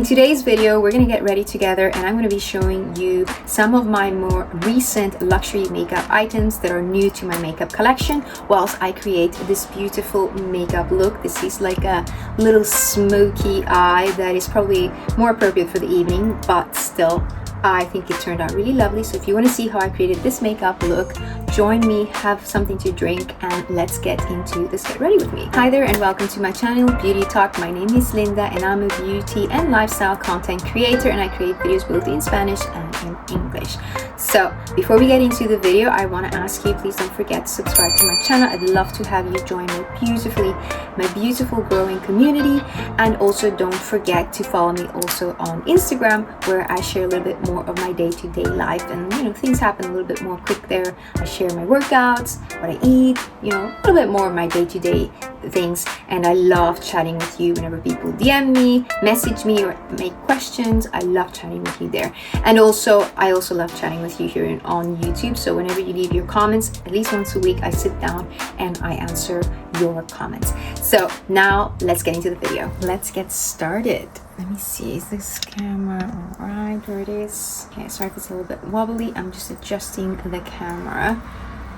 today's video, we're gonna get ready together and I'm gonna be showing you some of my more recent luxury makeup items that are new to my makeup collection whilst I create this beautiful makeup look. This is like a little smoky eye that is probably more appropriate for the evening, but still I think it turned out really lovely. So if you want to see how I created this makeup look, join me, have something to drink, and let's get into this. Get ready with me. Hi there and welcome to my channel Beauty Talk. My name is Linda and I'm a beauty and lifestyle content creator, and I create videos both in Spanish and in English. So before we get into the video, I want to ask you, please don't forget to subscribe to my channel. I'd love to have you join my beautiful growing community, and also don't forget to follow me also on Instagram, where I share a little bit more of my day-to-day life, and things happen a little bit more quick there. I share my workouts, what I eat, a little bit more of my day-to-day things, and I love chatting with you whenever people DM me, message me, or make questions. I love chatting with you there. And also I also love chatting with you here on YouTube. So whenever you leave your comments, at least once a week I sit down and I answer your comments. So now let's get into the video. Let's get started. Let me see, is this camera all right? There it is. Okay, sorry if it's a little bit wobbly. I'm just adjusting the camera.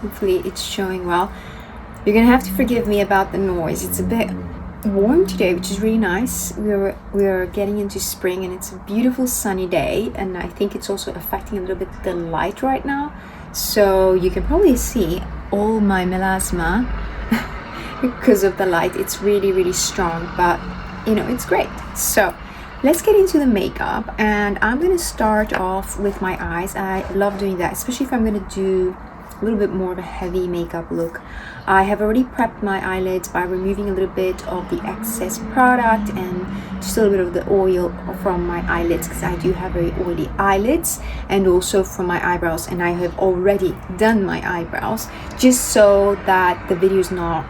Hopefully it's showing well. You're gonna have to forgive me about the noise. It's a bit warm today, which is really nice. We're getting into spring and it's a beautiful sunny day, and I think it's also affecting a little bit the light right now. So you can probably see all my melasma because of the light. It's really strong, but it's great. So let's get into the makeup, and I'm gonna start off with my eyes. I love doing that, especially if I'm gonna do a little bit more of a heavy makeup look. I have already prepped my eyelids by removing a little bit of the excess product and just a little bit of the oil from my eyelids, because I do have very oily eyelids, and also from my eyebrows, and I have already done my eyebrows just so that the video is not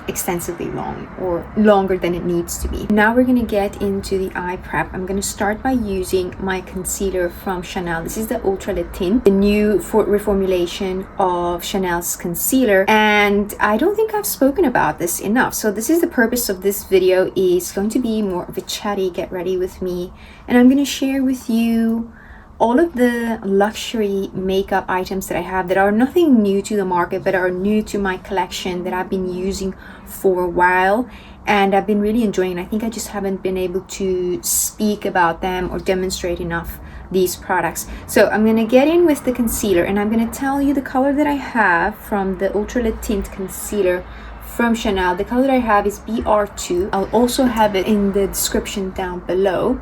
extensively long or longer than it needs to be. Now we're gonna get into the eye prep. I'm gonna start by using my concealer from Chanel. This is the Ultra Le Tint, the new reformulation of Chanel's concealer, and I don't think I've spoken about this enough. So this is the purpose of this video, is going to be more of a chatty get ready with me, and I'm gonna share with you all of the luxury makeup items that I have that are nothing new to the market, but are new to my collection, that I've been using for a while and I've been really enjoying. And I think I just haven't been able to speak about them or demonstrate enough these products. So I'm gonna get in with the concealer, and I'm gonna tell you the color that I have from the Ultra Le Tint concealer from Chanel. The color that I have is BR2. I'll also have it in the description down below.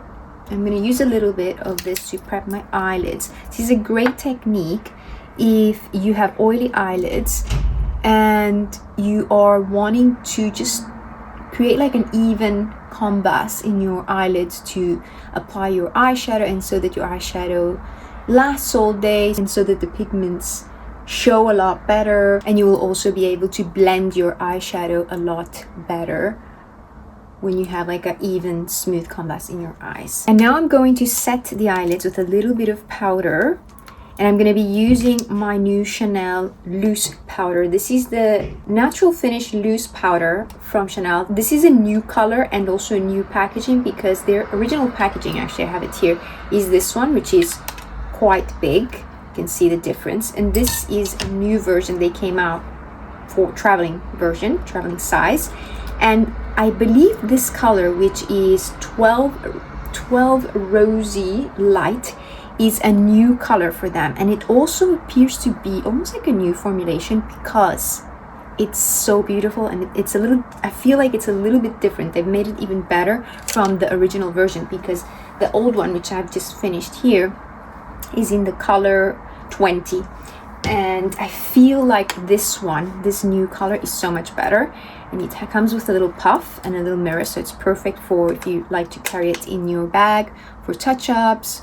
I'm going to use a little bit of this to prep my eyelids. This is a great technique if you have oily eyelids and you are wanting to just create like an even canvas in your eyelids to apply your eyeshadow, and so that your eyeshadow lasts all day, and so that the pigments show a lot better, and you will also be able to blend your eyeshadow a lot better when you have like an even smooth canvas in your eyes. And now I'm going to set the eyelids with a little bit of powder, and I'm going to be using my new Chanel loose powder. This is the natural finish loose powder from Chanel. This is a new color and also a new packaging, because their original packaging, actually I have it here, is this one, which is quite big. You can see the difference, and this is a new version. They came out for traveling size, and I believe this color, which is 12 Rosy Light, is a new color for them, and it also appears to be almost like a new formulation, because it's so beautiful, and it's a little, I feel like it's a little bit different. They've made it even better from the original version, because the old one, which I've just finished here, is in the color 20, and I feel like this new color is so much better. And it comes with a little puff and a little mirror, so it's perfect for if you like to carry it in your bag for touch-ups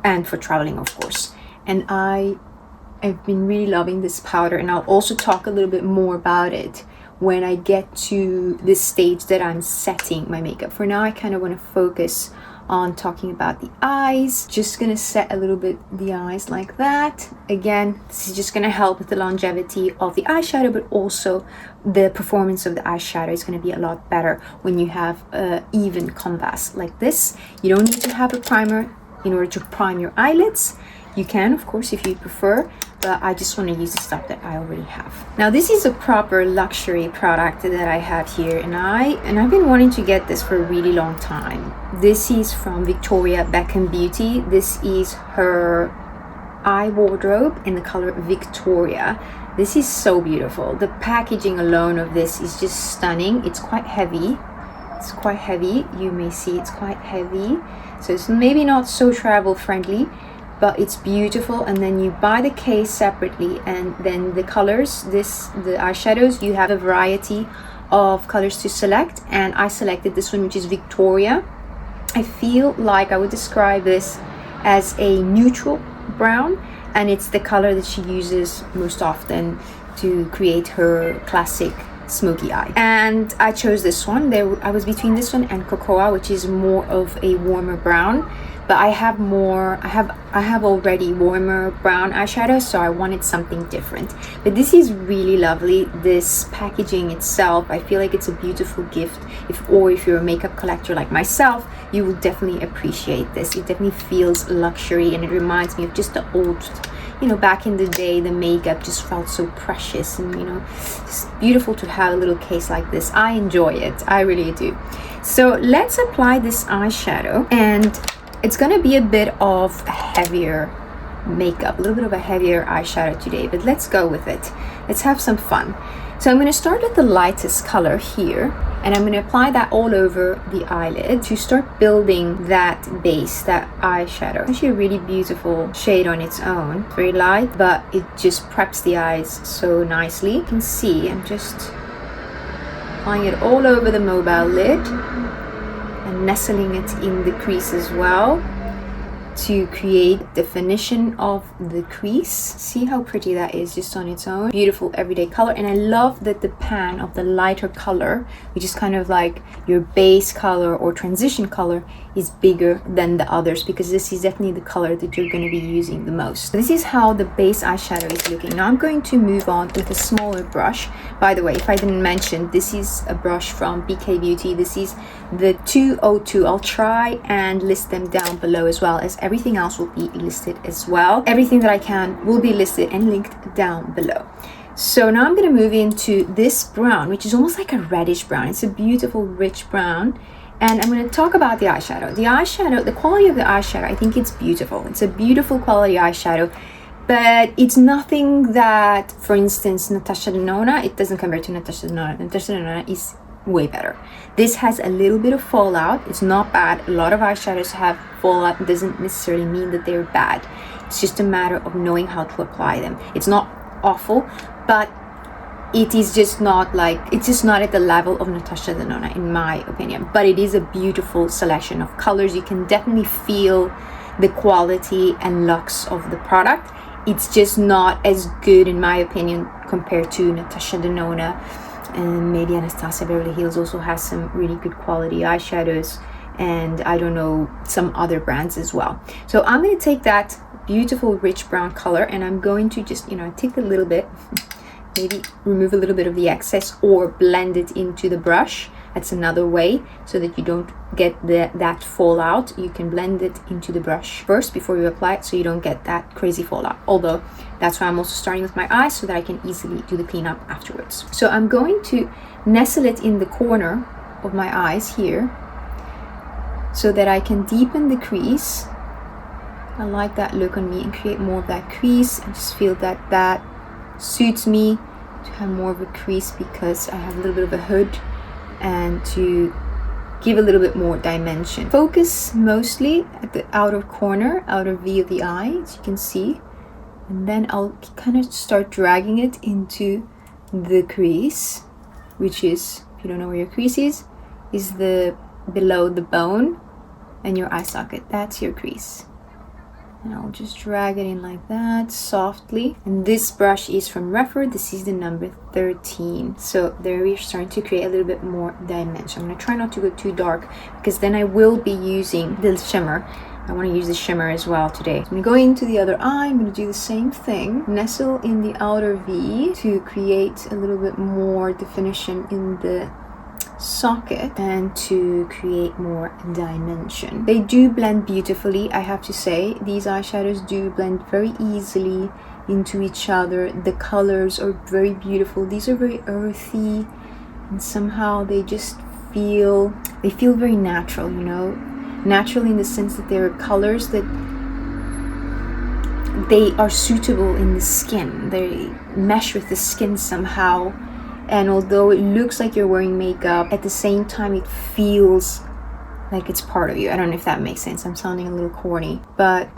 and for traveling, of course. And I've been really loving this powder, and I'll also talk a little bit more about it when I get to this stage that I'm setting my makeup. For now, I kind of want to focus on talking about the eyes. Just gonna set a little bit the eyes like that. Again, this is just gonna help with the longevity of the eyeshadow, but also the performance of the eyeshadow is gonna be a lot better when you have even canvas like this. You don't need to have a primer in order to prime your eyelids. You can, of course, if you prefer, but I just want to use the stuff that I already have. Now, this is a proper luxury product that I have here, and I've been wanting to get this for a really long time. This is from Victoria Beckham Beauty. This is her eye wardrobe in the color Victoria. This is so beautiful. The packaging alone of this is just stunning. It's quite heavy. It's quite heavy. You may see it's quite heavy. So it's maybe not so travel friendly, but it's beautiful. And then you buy the case separately, and then the colors, the eyeshadows, you have a variety of colors to select, and I selected this one, which is Victoria. I feel like I would describe this as a neutral brown, and it's the color that she uses most often to create her classic smoky eye. And I chose this one. I was between this one and Cocoa, which is more of a warmer brown, but I have already warmer brown eyeshadow, so I wanted something different. But this is really lovely. This packaging itself, I feel like it's a beautiful gift. If you're a makeup collector like myself, you will definitely appreciate this. It definitely feels luxury, and it reminds me of just the old, back in the day, the makeup just felt so precious, and it's beautiful to have a little case like this. I enjoy it, I really do. So let's apply this eyeshadow, and it's gonna be a bit of a heavier makeup, a little bit of a heavier eyeshadow today, but let's go with it. Let's have some fun. So I'm going to start with the lightest color here, and I'm going to apply that all over the eyelid to start building that base, that eyeshadow. Actually a really beautiful shade on its own. It's very light, but it just preps the eyes so nicely. You can see I'm just applying it all over the mobile lid and nestling it in the crease as well to create definition of the crease. See how pretty that is just on its own. Beautiful everyday color. And I love that the pan of the lighter color, which is kind of like your base color or transition color, is bigger than the others, because this is definitely the color that you're going to be using the most. This is how the base eyeshadow is looking. Now I'm going to move on with a smaller brush. By the way, if I didn't mention, this is a brush from BK Beauty. This is the 202. I'll try and list them down below, as well as everything else will be listed as well. Everything that I can will be listed and linked down below. So now I'm going to move into this brown, which is almost like a reddish brown. It's a beautiful rich brown. And I'm going to talk about the eyeshadow. The quality of the eyeshadow, I think it's beautiful. It's a beautiful quality eyeshadow, but it's nothing that, for instance, Natasha Denona, it doesn't compare to Natasha Denona. Natasha Denona is way better. This has a little bit of fallout. It's not bad. A lot of eyeshadows have fallout. It doesn't necessarily mean that they're bad. It's just a matter of knowing how to apply them. It's not awful, but it is just not it's just not at the level of Natasha Denona, in my opinion. But it is a beautiful selection of colors. You can definitely feel the quality and luxe of the product. It's just not as good, in my opinion, compared to Natasha Denona. And maybe Anastasia Beverly Hills also has some really good quality eyeshadows, and I don't know, some other brands as well. So I'm going to take that beautiful rich brown color, and I'm going to just take a little bit, maybe remove a little bit of the excess or blend it into the brush. That's another way, so that you don't get that fallout. You can blend it into the brush first before you apply it, so you don't get that crazy fallout. Although that's why I'm also starting with my eyes, so that I can easily do the cleanup afterwards. So I'm going to nestle it in the corner of my eyes here, so that I can deepen the crease. I like that look on me, and create more of that crease. I just feel that that suits me to have more of a crease, because I have a little bit of a hood, and to give a little bit more dimension. Focus mostly at the outer corner, outer V of the eye, as you can see, and then I'll kind of start dragging it into the crease, which is, if you don't know where your crease is the below the bone and your eye socket. That's your crease. And I'll just drag it in like that softly. And this brush is from Refer. This is the number 13. So there we're starting to create a little bit more dimension. I'm going to try not to go too dark because then I will be using the shimmer. I want to use the shimmer as well today. So I'm going to go into the other eye. I'm going to do the same thing. Nestle in the outer V to create a little bit more definition in the socket and to create more dimension. They do blend beautifully, I have to say. These eyeshadows do blend very easily into each other. The colors are very beautiful. These are very earthy and somehow they just feel very natural, you know, natural in the sense that they're colors that they are suitable in the skin. They mesh with the skin somehow. And although it looks like you're wearing makeup, at the same time it feels like it's part of you. I don't know if that makes sense. I'm sounding a little corny. But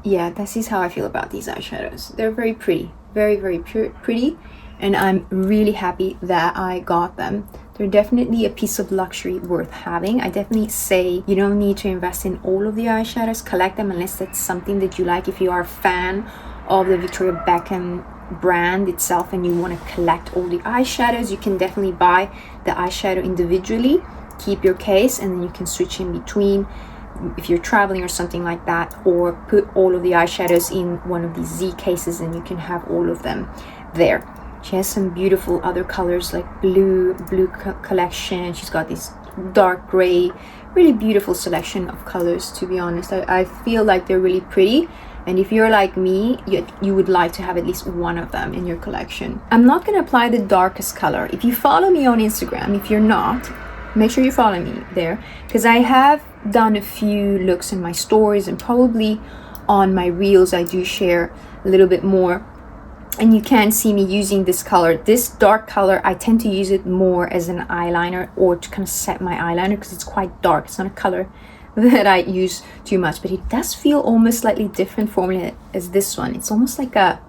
yeah, this is how I feel about these eyeshadows. They're very pretty. Very, very pretty. And I'm really happy that I got them. They're definitely a piece of luxury worth having. I definitely say you don't need to invest in all of the eyeshadows. Collect them unless that's something that you like. If you are a fan of the Victoria Beckham brand itself and you want to collect all the eyeshadows, you can definitely buy the eyeshadow individually, keep your case, and then you can switch in between if you're traveling or something like that, or put all of the eyeshadows in one of these Z cases and you can have all of them there. She has some beautiful other colors like blue collection. She's got this dark gray, really beautiful selection of colors. To be honest, I feel like they're really pretty. And if you're like me, you would like to have at least one of them in your collection. I'm not going to apply the darkest color. If you follow me on Instagram, if you're not, make sure you follow me there. Because I have done a few looks in my stories and probably on my reels I do share a little bit more. And you can see me using this color. This dark color, I tend to use it more as an eyeliner or to kind of set my eyeliner because it's quite dark. It's not a color that I use too much, but it does feel almost slightly different formula as this one. It's almost like a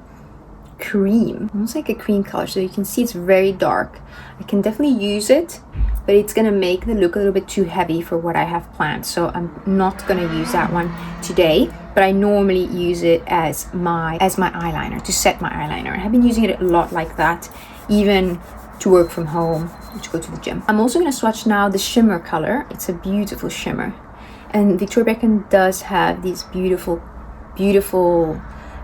cream, almost like a cream color. So you can see it's very dark. I can definitely use it, but it's gonna make the look a little bit too heavy for what I have planned. So I'm not gonna use that one today, but I normally use it as my eyeliner, to set my eyeliner. I have been using it a lot like that, even to work from home or to go to the gym. I'm also gonna swatch now the shimmer color. It's a beautiful shimmer. And Victoria Beckham does have these beautiful, beautiful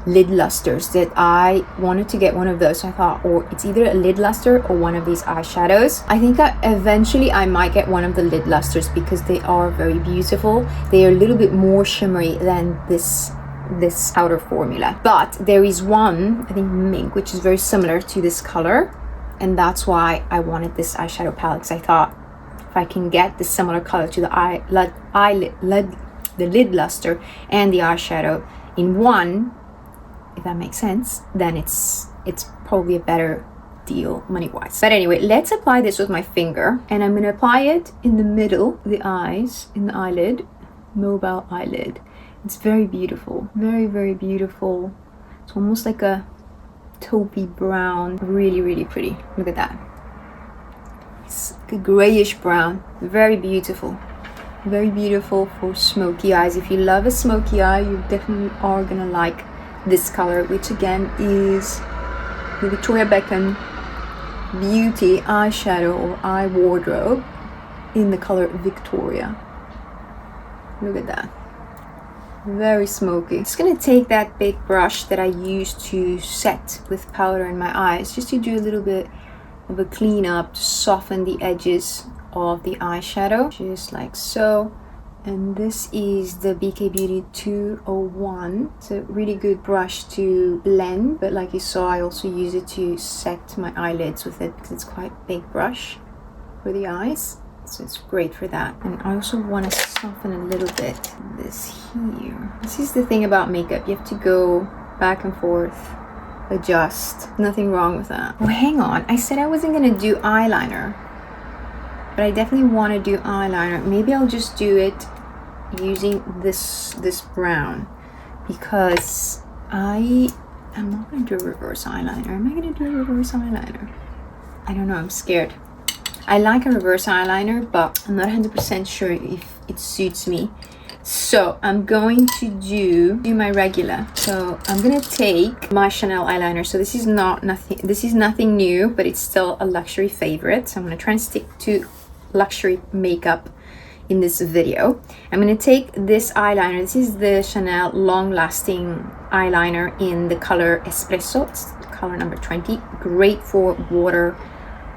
lid lusters that I wanted to get one of those. So I thought, or it's either a lid luster or one of these eyeshadows. I think eventually I might get one of the lid lusters because they are very beautiful. They are a little bit more shimmery than this outer formula. But there is one, I think mink, which is very similar to this color. And that's why I wanted this eyeshadow palette, because I thought, if I can get the similar color to the lid luster and the eyeshadow in one, if that makes sense, then it's probably a better deal money-wise. But anyway, let's apply this with my finger, and I'm going to apply it in the middle, the eyes, in the eyelid, mobile eyelid. It's very beautiful, very, very beautiful. It's almost like a taupey brown, really, really pretty. Look at that. It's like a grayish brown, very beautiful for smoky eyes. If you love a smoky eye, you definitely are gonna like this color, which again is the Victoria Beckham Beauty eyeshadow or eye wardrobe in the color Victoria. Look at that, very smoky. Just gonna take that big brush that I use to set with powder in my eyes, just to do a little bit of a clean up, to soften the edges of the eyeshadow, just like so. And this is the BK Beauty 201. It's a really good brush to blend, but like you saw, I also use it to set my eyelids with it because it's quite a big brush for the eyes, so it's great for that. And I also want to soften a little bit this here. This is the thing about makeup, you have to go back and forth, adjust. Nothing wrong with that. Oh, hang on, I said I wasn't gonna do eyeliner, but I definitely want to do eyeliner. Maybe I'll just do it using this brown, because I'm not going to do a reverse eyeliner. Am I going to do a reverse eyeliner? I don't know, I'm scared. I like a reverse eyeliner, but I'm not 100% sure if it suits me. So I'm going to do my regular. So I'm gonna take my Chanel eyeliner. So this is nothing new, but it's still a luxury favorite. So I'm gonna try and stick to luxury makeup in this video. I'm gonna take this eyeliner. This is the Chanel long lasting eyeliner in the color Espresso. It's color number 20. Great for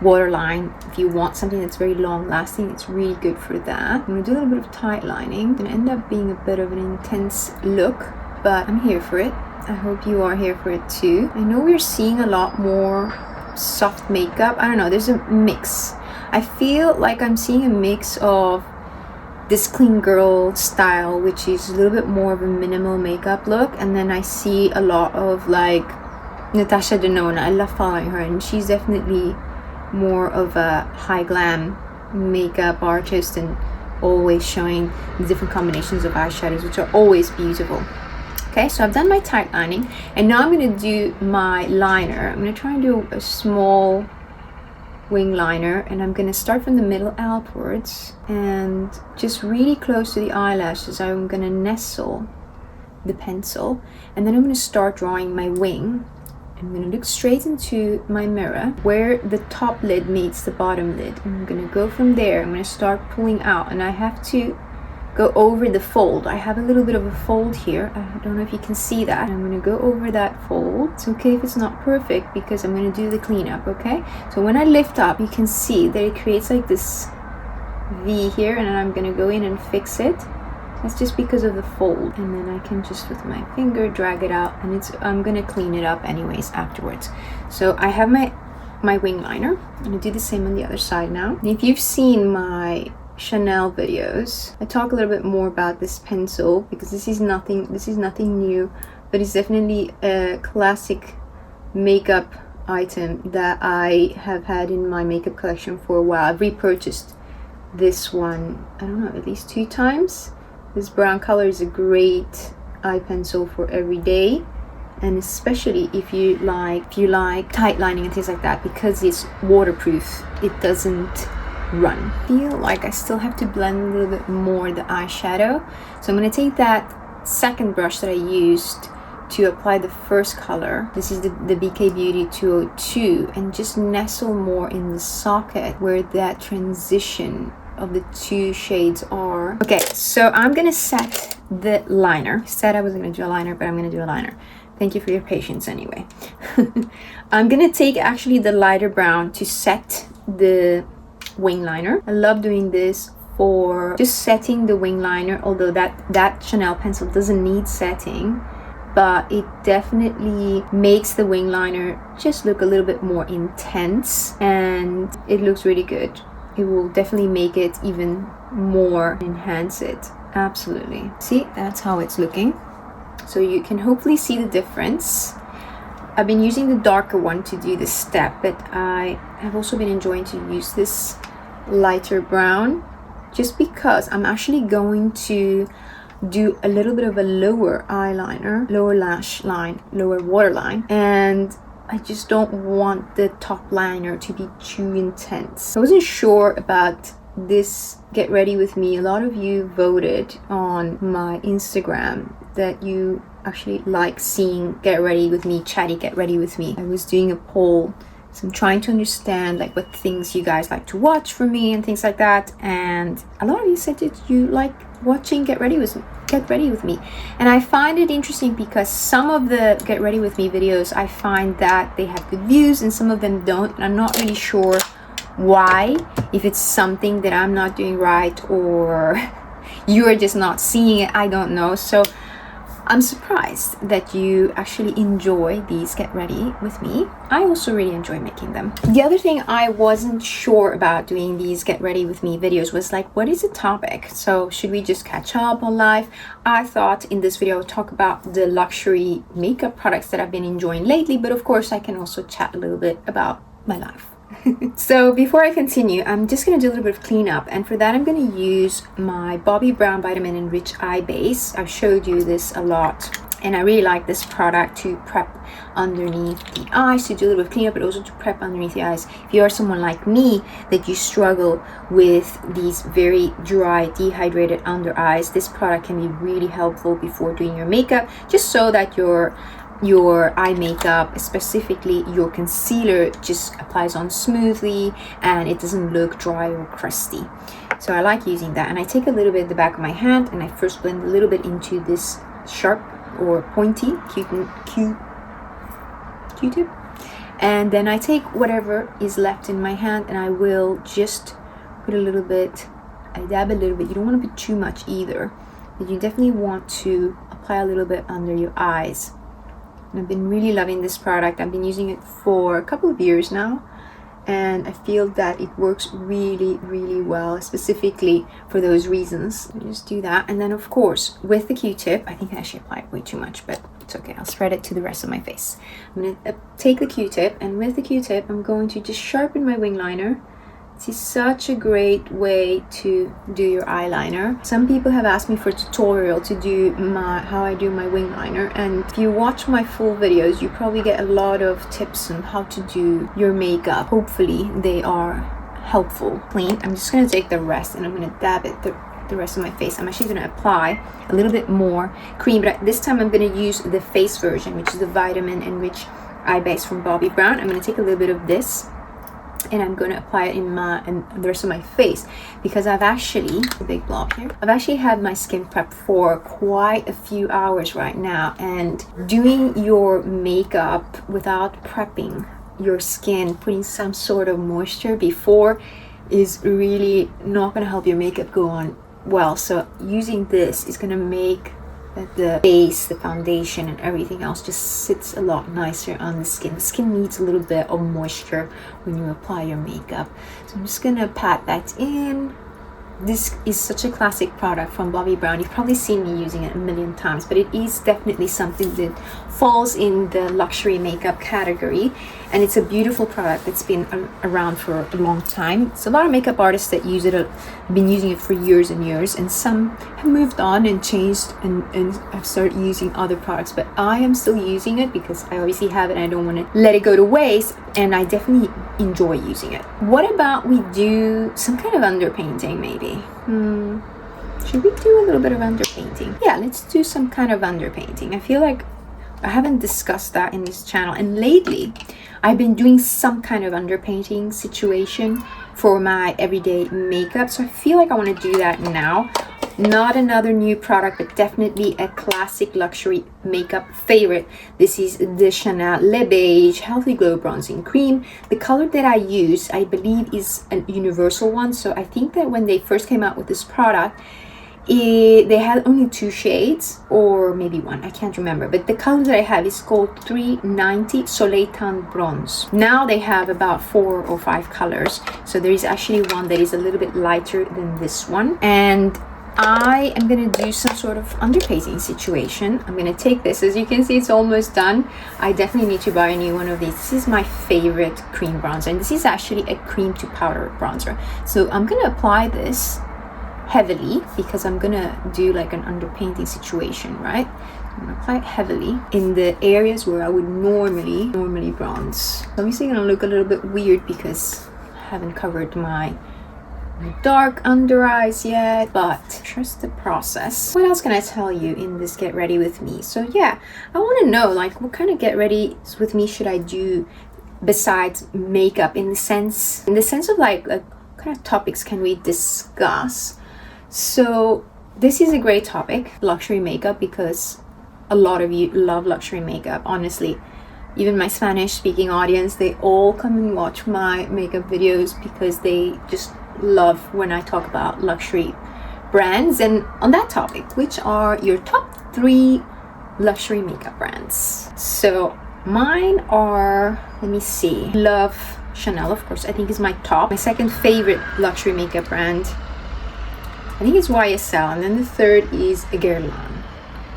waterline. If you want something that's very long lasting, it's really good for that. I'm gonna do a little bit of tight lining. It's gonna end up being a bit of an intense look, but I'm here for it. I hope you are here for it too. I know we're seeing a lot more soft makeup. I don't know, there's a mix. I feel like I'm seeing a mix of this clean girl style, which is a little bit more of a minimal makeup look, and then I see a lot of like Natasha Denona. I love following her, and she's definitely more of a high glam makeup artist and always showing different combinations of eyeshadows, which are always beautiful. Okay, so I've done my tight lining, and now I'm going to do my liner. I'm going to try and do a small wing liner, and I'm going to start from the middle outwards and just really close to the eyelashes. I'm going to nestle the pencil, and then I'm going to start drawing my wing. I'm going to look straight into my mirror where the top lid meets the bottom lid. I'm going to go from there. I'm going to start pulling out, and I have to go over the fold. I have a little bit of a fold here. I don't know if you can see that. I'm going to go over that fold. It's okay if it's not perfect because I'm going to do the cleanup, okay? So when I lift up, you can see that it creates like this V here, and then I'm going to go in and fix it. That's just because of the fold, and then I can just with my finger drag it out, and I'm gonna clean it up anyways afterwards. So I have my wing liner. I'm gonna do the same on the other side now. And if you've seen my Chanel videos, I talk a little bit more about this pencil because this is nothing new, but it's definitely a classic makeup item that I have had in my makeup collection for a while. I've repurchased this one, I don't know, at least 2 times. This brown color is a great eye pencil for every day, and especially if you like tight lining and things like that, because it's waterproof, it doesn't run. I feel like I still have to blend a little bit more the eyeshadow, so I'm going to take that second brush that I used to apply the first color. This is the BK Beauty 202, and just nestle more in the socket where that transition of the 2 shades are. Okay, so I'm gonna set the liner. Said I wasn't gonna do a liner, but I'm gonna do a liner. Thank you for your patience anyway. I'm gonna take actually the lighter brown to set the wing liner. I love doing this for just setting the wing liner, although that Chanel pencil doesn't need setting, but it definitely makes the wing liner just look a little bit more intense, and it looks really good. It will definitely make it even more, enhance it. Absolutely. See, that's how it's looking. So you can hopefully see the difference. I've been using the darker one to do this step, but I have also been enjoying to use this lighter brown just because I'm actually going to do a little bit of a lower eyeliner, lower lash line, lower waterline, and I just don't want the top liner to be too intense. I wasn't sure about this Get Ready With Me. A lot of you voted on my Instagram that you actually like seeing Get Ready With Me, chatty Get Ready With Me. I was doing a poll, so I'm trying to understand like what things you guys like to watch from me and things like that, and a lot of you said that you like watching Get Ready With Me, and I find it interesting because some of the Get Ready With Me videos, I find that they have good views and some of them don't, and I'm not really sure why, if it's something that I'm not doing right or you are just not seeing it, I don't know. So I'm surprised that you actually enjoy these Get Ready With Me. I also really enjoy making them. The other thing I wasn't sure about doing these Get Ready With Me videos was like, what is the topic? So should we just catch up on life? I thought in this video I'll talk about the luxury makeup products that I've been enjoying lately, but of course I can also chat a little bit about my life. So before I continue, I'm just going to do a little bit of cleanup, and for that I'm going to use my Bobbi Brown Vitamin Enriched Eye Base. I've showed you this a lot And I really like this product to prep underneath the eyes, to do a little bit of cleanup, but also to prep underneath the eyes. If you are someone like me that you struggle with these very dry, dehydrated under eyes, this product can be really helpful before doing your makeup, just so that your eye makeup, specifically your concealer, just applies on smoothly and it doesn't look dry or crusty. So I like using that. And I take a little bit at the back of my hand and I first blend a little bit into this sharp or pointy Q-tip, and then I take whatever is left in my hand and I will just put a little bit, I dab a little bit. You don't want to put too much either, but you definitely want to apply a little bit under your eyes. And I've been really loving this product. I've been using it for a couple of years now, and I feel that it works really, really well, specifically for those reasons. Just do that, and then of course with the Q-tip, I think I actually applied way too much, but it's okay. I'll spread it to the rest of my face. I'm gonna take the Q-tip, and with the Q-tip, I'm going to just sharpen my wing liner. This is such a great way to do your eyeliner. Some people have asked me for a tutorial to do how I do my wing liner, and if you watch my full videos, you probably get a lot of tips on how to do your makeup. Hopefully they are helpful. Clean. I'm just going to take the rest and I'm going to dab it the rest of my face. I'm actually going to apply a little bit more cream, but this time I'm going to use the face version, which is the Vitamin Enriched Eye Base from Bobbi Brown. I'm going to take a little bit of this and I'm going to apply it in the rest of my face, because I've actually, a big blob here, I've actually had my skin prep for quite a few hours right now, and doing your makeup without prepping your skin, putting some sort of moisture before, is really not going to help your makeup go on well. So using this is going to make the base, the foundation, and everything else just sits a lot nicer on the skin. The skin needs a little bit of moisture when you apply your makeup. So I'm just gonna pat that in. This is such a classic product from Bobbi Brown. You've probably seen me using it a million times, but it is definitely something that falls in the luxury makeup category, and it's a beautiful product that's been around for a long time. It's a lot of makeup artists that use it, have been using it for years and years, and some have moved on and changed and have started using other products, but I am still using it because I obviously have it and I don't want to let it go to waste, and I definitely enjoy using it. What about we do some kind of underpainting maybe? Should we do a little bit of underpainting? Yeah, let's do some kind of underpainting. I feel like I haven't discussed that in this channel, and lately I've been doing some kind of underpainting situation for my everyday makeup, so I feel like I want to do that now. Not another new product, but definitely a classic luxury makeup favorite. This is the Chanel Le Beige Healthy Glow Bronzing Cream. The color that I use, I believe, is a universal one. So I think that when they first came out with this product, they had only 2 shades, or maybe 1, I can't remember, but the color that I have is called 390 Soleil Teint Bronze. Now they have about 4 or 5 colors, so there is actually one that is a little bit lighter than this one, and I am going to do some sort of underpainting situation. I'm going to take this. As you can see, it's almost done. I definitely need to buy a new one of these. This is my favorite cream bronzer, and this is actually a cream to powder bronzer. So I'm going to apply this heavily because I'm going to do like an underpainting situation, right? I'm going to apply it heavily in the areas where I would normally bronze. Obviously going to look a little bit weird because I haven't covered my dark under eyes yet, but trust the process. What else can I tell you in this get ready with me? So yeah, I want to know, like, what kind of get ready with me should I do besides makeup, in the sense of like what kind of topics can we discuss? So this is a great topic, luxury makeup, because a lot of you love luxury makeup. Honestly, even my Spanish speaking audience, they all come and watch my makeup videos because they just love when I talk about luxury brands. And on that topic, which are your top 3 luxury makeup brands? So mine are, let me see, love Chanel, of course, I think is my top. My second favorite luxury makeup brand, I think it's YSL, and then the third is Guerlain.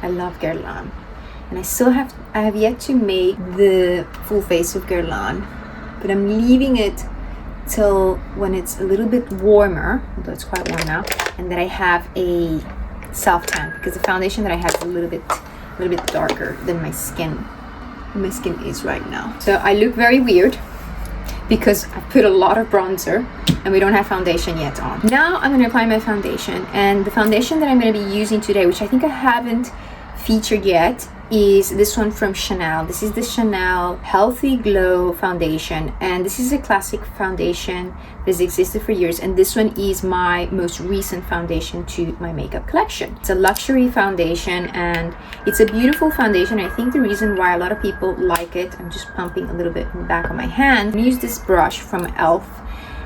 I love Guerlain, and I have yet to make the full face of Guerlain, but I'm leaving it till when it's a little bit warmer, although it's quite warm now, and that I have a self tan, because the foundation that I have is a little bit a little bit darker than my skin is right now. So I look very weird because I put a lot of bronzer and we don't have foundation yet on. Now I'm going to apply my foundation, and the foundation that I'm going to be using today, which I think I haven't featured yet, is this one from Chanel. This is the Chanel Healthy Glow foundation, and this is a classic foundation that has existed for years, and this one is my most recent foundation to my makeup collection. It's a luxury foundation and it's a beautiful foundation. I think the reason why a lot of people like it, I'm just pumping a little bit in the back of my hand. I use this brush from e.l.f.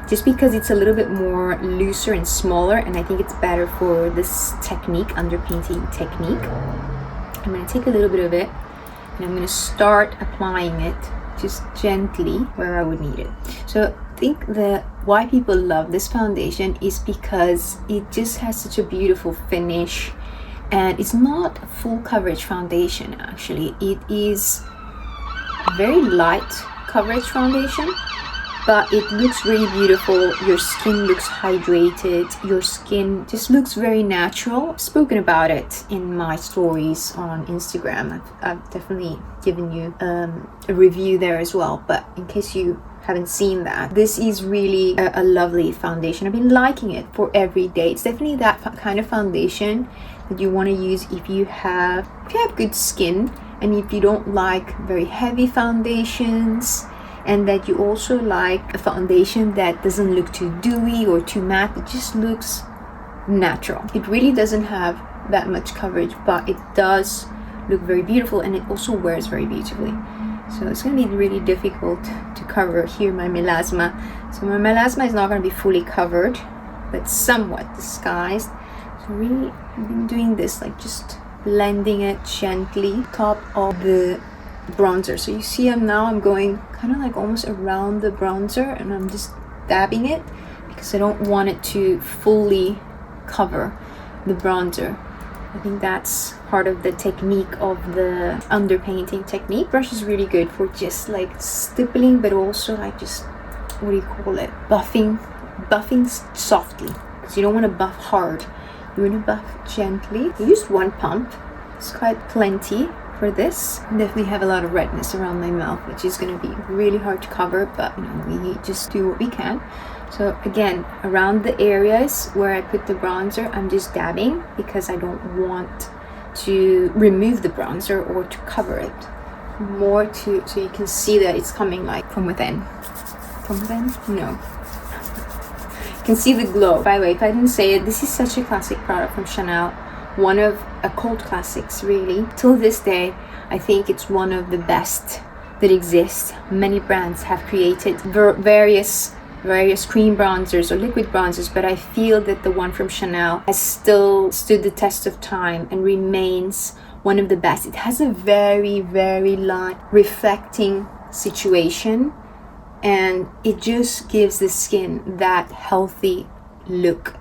just because it's a little bit more looser and smaller, and I think it's better for this technique, underpainting technique. I'm going to take a little bit of it and I'm going to start applying it just gently where I would need it. So I think that why people love this foundation is because it just has such a beautiful finish, and it's not a full coverage foundation. Actually, it is a very light coverage foundation, but it looks really beautiful. Your skin looks hydrated. Your skin just looks very natural. I've spoken about it in my stories on Instagram. I've definitely given you a review there as well, but in case you haven't seen that, this is really a lovely foundation. I've been liking it for every day. It's definitely that kind of foundation that you want to use if you have good skin, and if you don't like very heavy foundations, and that you also like a foundation that doesn't look too dewy or too matte. It just looks natural. It really doesn't have that much coverage, but it does look very beautiful, and it also wears very beautifully. So it's going to be really difficult to cover here my melasma. So my melasma is not going to be fully covered, but somewhat disguised. So really, I've been doing this, like just blending it gently top of the bronzer. So you see I'm going kind of like almost around the bronzer, and I'm just dabbing it because I don't want it to fully cover the bronzer. I think that's part of the technique of the underpainting technique. Brush is really good for just like stippling, but also like just, what do you call it, buffing softly, because you don't want to buff hard, you want to buff gently. I used one pump. It's quite plenty for this. I definitely have a lot of redness around my mouth, which is going to be really hard to cover, but you know, we just do what we can. So again, around the areas where I put the bronzer, I'm just dabbing because I don't want to remove the bronzer or to cover it more, so you can see that it's coming like from within. From within? No. You can see the glow. By the way, if I didn't say it, this is such a classic product from Chanel. One of a cult classics, really. Till this day, I think it's one of the best that exists. Many brands have created various cream bronzers or liquid bronzers, but I feel that the one from Chanel has still stood the test of time and remains one of the best. It has a very, very light reflecting situation, and it just gives the skin that healthy look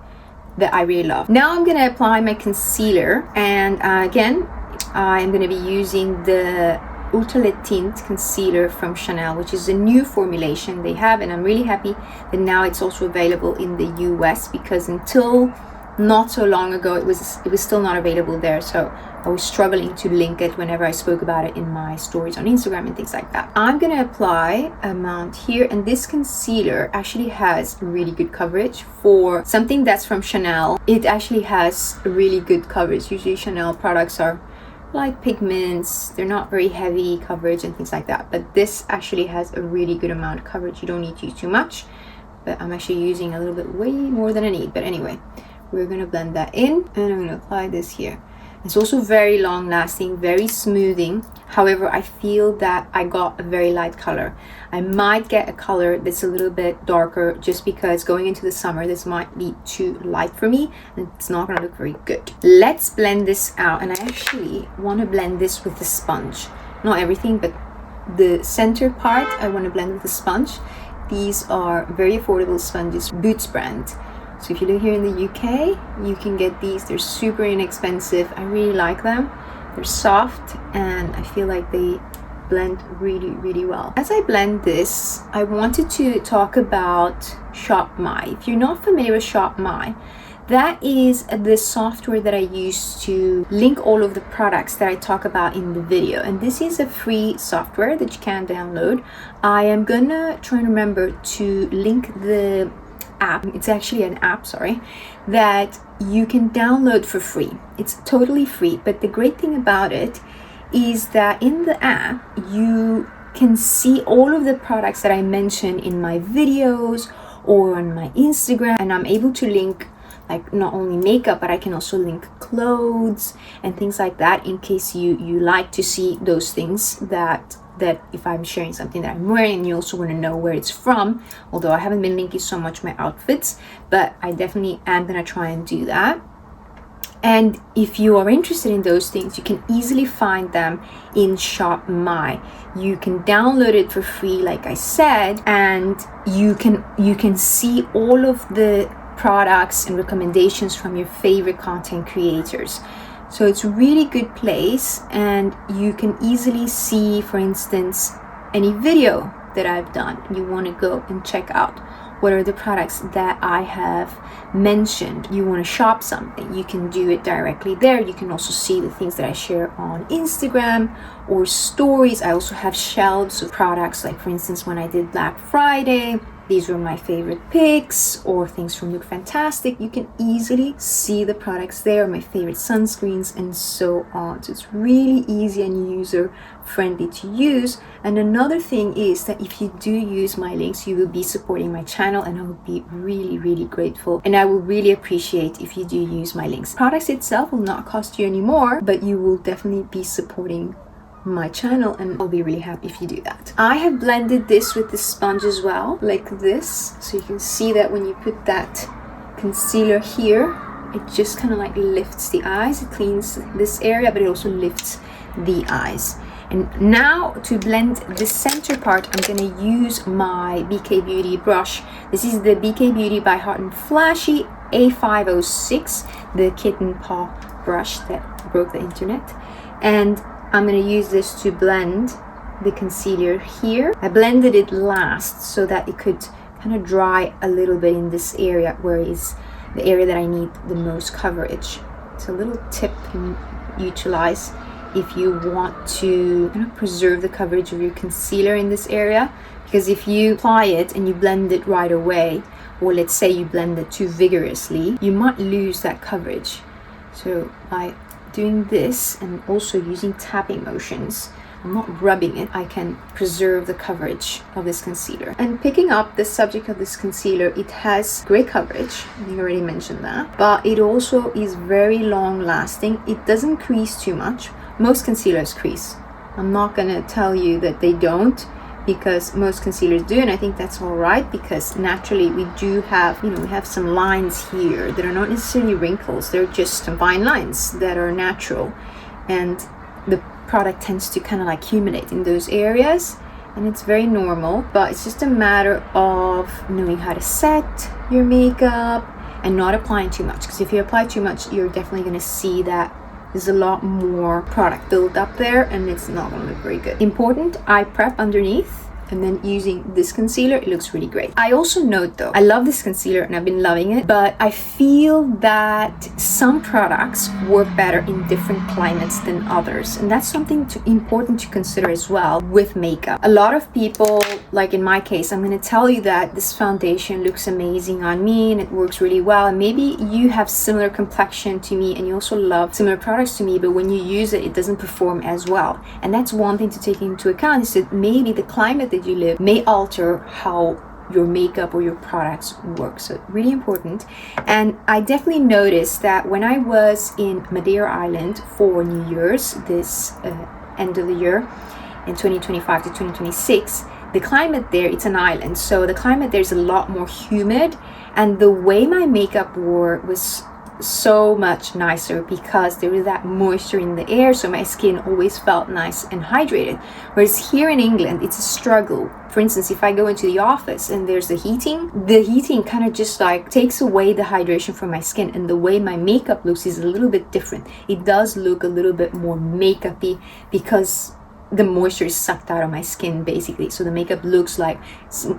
that I really love. Now I'm going to apply my concealer, and again I'm going to be using the Ultra Tint concealer from Chanel, which is a new formulation they have, and I'm really happy that now it's also available in the US, because until not so long ago it was still not available there, so I was struggling to link it whenever I spoke about it in my stories on Instagram and things like that. I'm gonna apply a amount here, and this concealer actually has really good coverage for something that's from Chanel. It actually has really good coverage. Usually Chanel products are like pigments, they're not very heavy coverage and things like that, but this actually has a really good amount of coverage. You don't need to use too much, but I'm actually using a little bit way more than I need. But anyway, we're gonna blend that in, and I'm gonna apply this here. It's also very long lasting, very smoothing. However, I feel that I got a very light color. I might get a color that's a little bit darker, just because going into the summer this might be too light for me and it's not gonna look very good. Let's blend this out, and I actually want to blend this with the sponge. Not everything, but the center part I want to blend with the sponge. These are very affordable sponges, Boots brand. So if you live here in the UK, you can get these. They're super inexpensive. I really like them. They're soft, and I feel like they blend really, really well. As I blend this, I wanted to talk about Shop My. If you're not familiar with Shop My, that is the software that I use to link all of the products that I talk about in the video. And this is a free software that you can download. I am gonna try and remember to link the app. It's actually an app, sorry, that you can download for free. It's totally free, but the great thing about it is that in the app you can see all of the products that I mentioned in my videos or on my Instagram, and I'm able to link like not only makeup, but I can also link clothes and things like that, in case you like to see those things that if I'm sharing something that I'm wearing and you also want to know where it's from. Although I haven't been linking so much my outfits, but I definitely am gonna try and do that. And if you are interested in those things, you can easily find them in Shop My. You can download it for free, like I said, and you can see all of the products and recommendations from your favorite content creators. So it's a really good place, and you can easily see, for instance, any video that I've done. You want to go and check out what are the products that I have mentioned. You want to shop something, you can do it directly there. You can also see the things that I share on Instagram or stories. I also have shelves of products, like for instance when I did Black Friday, these were my favorite picks, or things from Look Fantastic. You can easily see the products there, my favorite sunscreens, and so on. So it's really easy and user friendly to use. And another thing is that if you do use my links, you will be supporting my channel, and I will be really grateful, and I will really appreciate if you do use my links. Products itself will not cost you any more, but you will definitely be supporting my channel, and I'll be really happy if you do that. I have blended this with the sponge as well, like this, so you can see that when you put that concealer here, it just kind of like lifts the eyes. It cleans this area, but it also lifts the eyes. And now to blend the center part, I'm going to use my BK Beauty brush. This is the BK Beauty by Hot and Flashy A506, the kitten paw brush that broke the internet. And I'm going to use this to blend the concealer here. I blended it last so that it could kind of dry a little bit in this area, where is the area that I need the most coverage. It's a little tip you can utilize if you want to kind of preserve the coverage of your concealer in this area, because if you apply it and you blend it right away, or let's say you blend it too vigorously, you might lose that coverage. So by doing this and also using tapping motions, I'm not rubbing it, I can preserve the coverage of this concealer. And picking up the subject of this concealer, it has great coverage, I already mentioned that, but it also is very long lasting. It doesn't crease too much. Most concealers crease. I'm not gonna tell you that they don't, because most concealers do, and I think that's all right, because naturally we do have, we have some lines here that are not necessarily wrinkles, they're just some fine lines that are natural, and the product tends to kind of like accumulate in those areas, and it's very normal. But it's just a matter of knowing how to set your makeup and not applying too much, because if you apply too much, you're definitely going to see that there's a lot more product built up there, and it's not going to look very good. Important, eye prep underneath, and then using this concealer, it looks really great. I also note though, I love this concealer and I've been loving it, but I feel that some products work better in different climates than others, and that's something important to consider as well with makeup. A lot of people, like in my case, I'm going to tell you that this foundation looks amazing on me and it works really well, and maybe you have similar complexion to me and you also love similar products to me, but when you use it, it doesn't perform as well. And that's one thing to take into account, is that maybe the climate that you live may alter how your makeup or your products work. So really important. And I definitely noticed that when I was in Madeira Island for New Year's, this end of the year in 2025 to 2026, the climate there, it's an island, so the climate there is a lot more humid, and the way my makeup wore was so much nicer because there was that moisture in the air, so my skin always felt nice and hydrated. Whereas here in England, it's a struggle. For instance, if I go into the office and there's the heating kind of just like takes away the hydration from my skin, and the way my makeup looks is a little bit different. It does look a little bit more makeup-y because the moisture is sucked out of my skin basically, so the makeup looks like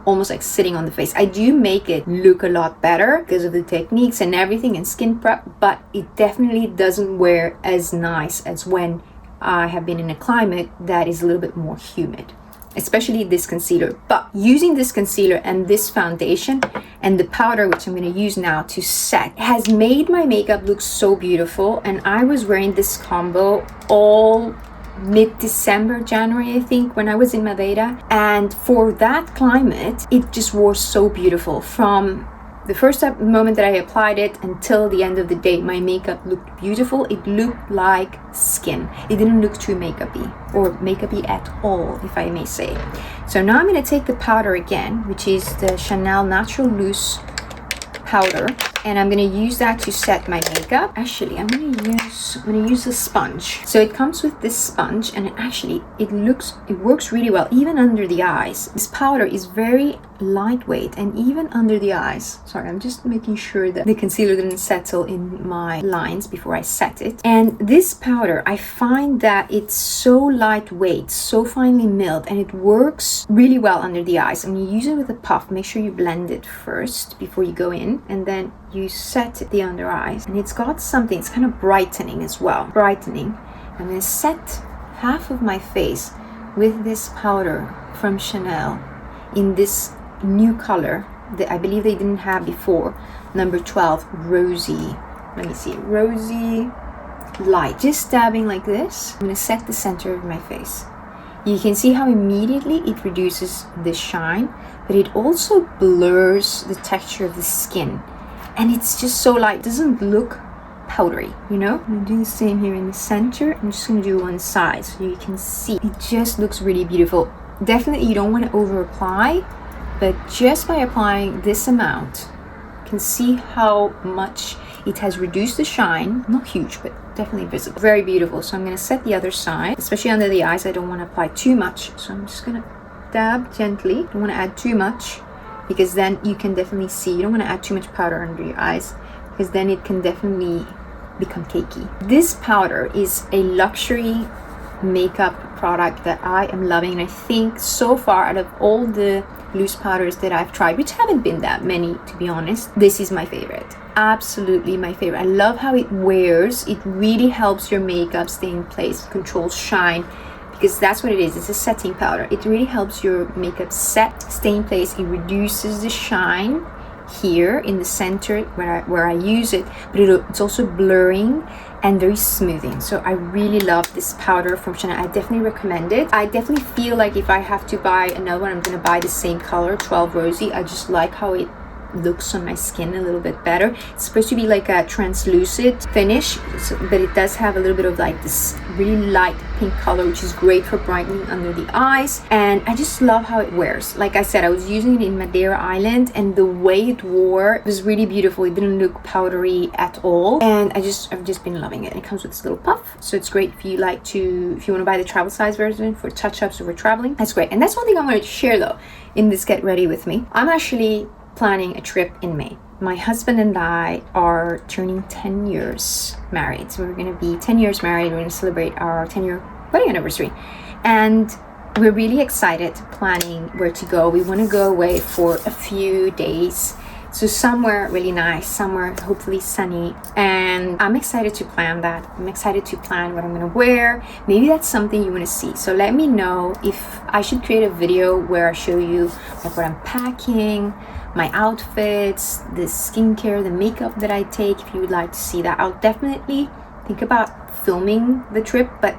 almost like sitting on the face. I do make it look a lot better because of the techniques and everything and skin prep, but it definitely doesn't wear as nice as when I have been in a climate that is a little bit more humid, especially this concealer. But using this concealer and this foundation and the powder, which I'm going to use now to set, has made my makeup look so beautiful. And I was wearing this combo all mid-December, January, I think, when I was in Madeira, and for that climate it just wore so beautiful. From the first moment that I applied it until the end of the day, my makeup looked beautiful. It looked like skin. It didn't look too makeup-y or makeup-y at all, if I may say. So now I'm going to take the powder again, which is the Chanel Natural Loose powder, and I'm going to use that to set my makeup. Actually, I'm going to use a sponge. So it comes with this sponge, and it works really well even under the eyes. This powder is very lightweight, and even under the eyes, sorry, I'm just making sure that the concealer didn't settle in my lines before I set it. And this powder, I find that it's so lightweight, so finely milled, and it works really well under the eyes. And you use it with a puff. Make sure you blend it first before you go in, and then you set the under eyes. And it's got something, it's kind of brightening as well. Brightening. I'm going to set half of my face with this powder from Chanel in this new color that I believe they didn't have before, number 12, rosy. Let me see, rosy light. Just dabbing like this. I'm going to set the center of my face. You can see how immediately it reduces the shine, but it also blurs the texture of the skin, and it's just so light. It doesn't look powdery, you know. I'm going to do the same here in the center. I'm just going to do one side so you can see. It just looks really beautiful. Definitely you don't want to over apply, but just by applying this amount, you can see how much it has reduced the shine. Not huge, but definitely visible. Very beautiful. So I'm going to set the other side, especially under the eyes. I don't want to apply too much, so I'm just going to dab gently. Don't want to add too much, because then you can definitely see. You don't want to add too much powder under your eyes, because then it can definitely become cakey. This powder is a luxury makeup product that I am loving, and I think so far out of all the loose powders that I've tried, which haven't been that many to be honest, this is my favorite. Absolutely my favorite. I love how it wears. It really helps your makeup stay in place, controls shine, because that's what it is. It's a setting powder. It really helps your makeup set, stay in place. It reduces the shine here in the center where I use it, but it's also blurring and very smoothing. So I really love this powder from Chanel. I definitely recommend it. I definitely feel like if I have to buy another one, I'm going to buy the same color, 12 Rosy. I just like how it looks on my skin a little bit better. It's supposed to be like a translucent finish, but it does have a little bit of like this really light pink color, which is great for brightening under the eyes. And I just love how it wears. Like I said, I was using it in Madeira Island, and the way it wore was really beautiful. It didn't look powdery at all, and I've just been loving it. It comes with this little puff, so it's great if you want to buy the travel size version for touch-ups or for traveling. That's great. And that's one thing I wanted to share though in this Get Ready With Me. I'm actually planning a trip in May. My husband and I are turning 10 years married. So we're going to be 10 years married. We're going to celebrate our 10-year wedding anniversary. And we're really excited, planning where to go. We want to go away for a few days. So somewhere really nice, somewhere hopefully sunny. And I'm excited to plan that. I'm excited to plan what I'm going to wear. Maybe that's something you want to see. So let me know if I should create a video where I show you like what I'm packing, my outfits, the skincare, the makeup that I take. If you would like to see that, I'll definitely think about filming the trip, but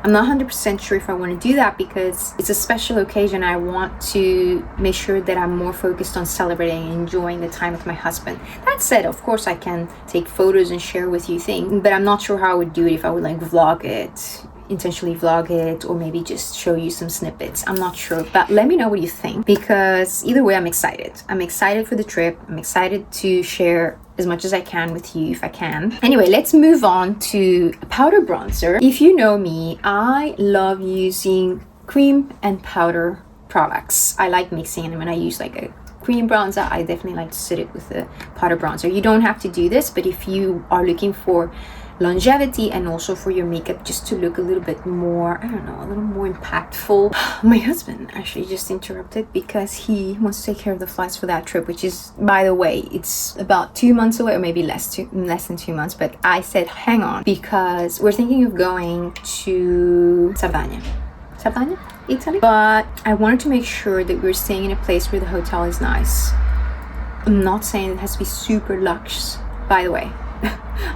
I'm not 100% sure if I want to do that because it's a special occasion. I want to make sure that I'm more focused on celebrating and enjoying the time with my husband. That said, of course I can take photos and share with you things, but I'm not sure how I would do it, if I would like vlog it, intentionally vlog it, or maybe just show you some snippets. I'm not sure, but let me know what you think, because either way I'm excited. I'm excited for the trip. I'm excited to share as much as I can with you if I can. Anyway, let's move on to powder bronzer. If you know me, I love using cream and powder products. I like mixing, and when I use like a cream bronzer, I definitely like to set it with a powder bronzer. You don't have to do this, but if you are looking for longevity and also for your makeup just to look a little bit more, I don't know, a little more impactful. My husband actually just interrupted because he wants to take care of the flights for that trip, which is, by the way, it's about 2 months away, or maybe less than 2 months. But I said hang on, because we're thinking of going to Sardegna, Italy, but I wanted to make sure that we're staying in a place where the hotel is nice. I'm not saying it has to be super luxe, by the way.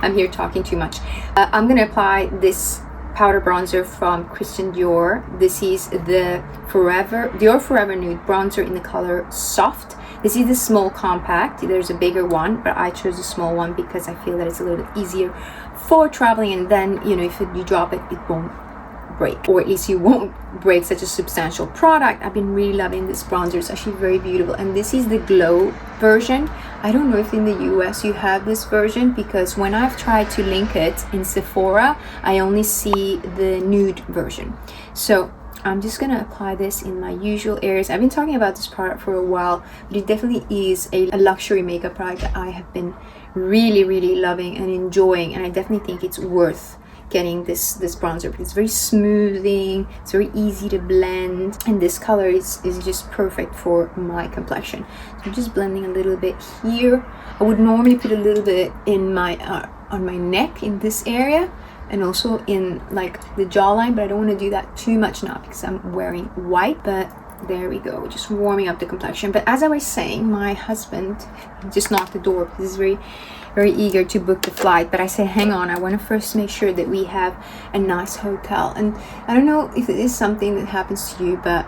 I'm here talking too much. I'm gonna apply this powder bronzer from Christian Dior. This is the Dior Forever Nude bronzer in the color Soft. This is the small compact. There's a bigger one, but I chose the small one because I feel that it's a little bit easier for traveling, and then, you know, if you drop it, it won't break, or at least you won't break such a substantial product. I've been really loving this bronzer. It's actually very beautiful, and this is the glow version. I don't know if in the US you have this version, because when I've tried to link it in Sephora, I only see the nude version. So I'm just gonna apply this in my usual areas. I've been talking about this product for a while, but it definitely is a luxury makeup product that I have been really loving and enjoying, and I definitely think it's worth getting this bronzer because it's very smoothing, it's very easy to blend, and this color is just perfect for my complexion. So I'm just blending a little bit here. I would normally put a little bit in my on my neck in this area, and also in like the jawline, but I don't want to do that too much now because I'm wearing white. But there we go, just warming up the complexion. But as I was saying, my husband just knocked the door because he's very eager to book the flight. But I said, hang on, I want to first make sure that we have a nice hotel. And I don't know if it is something that happens to you, but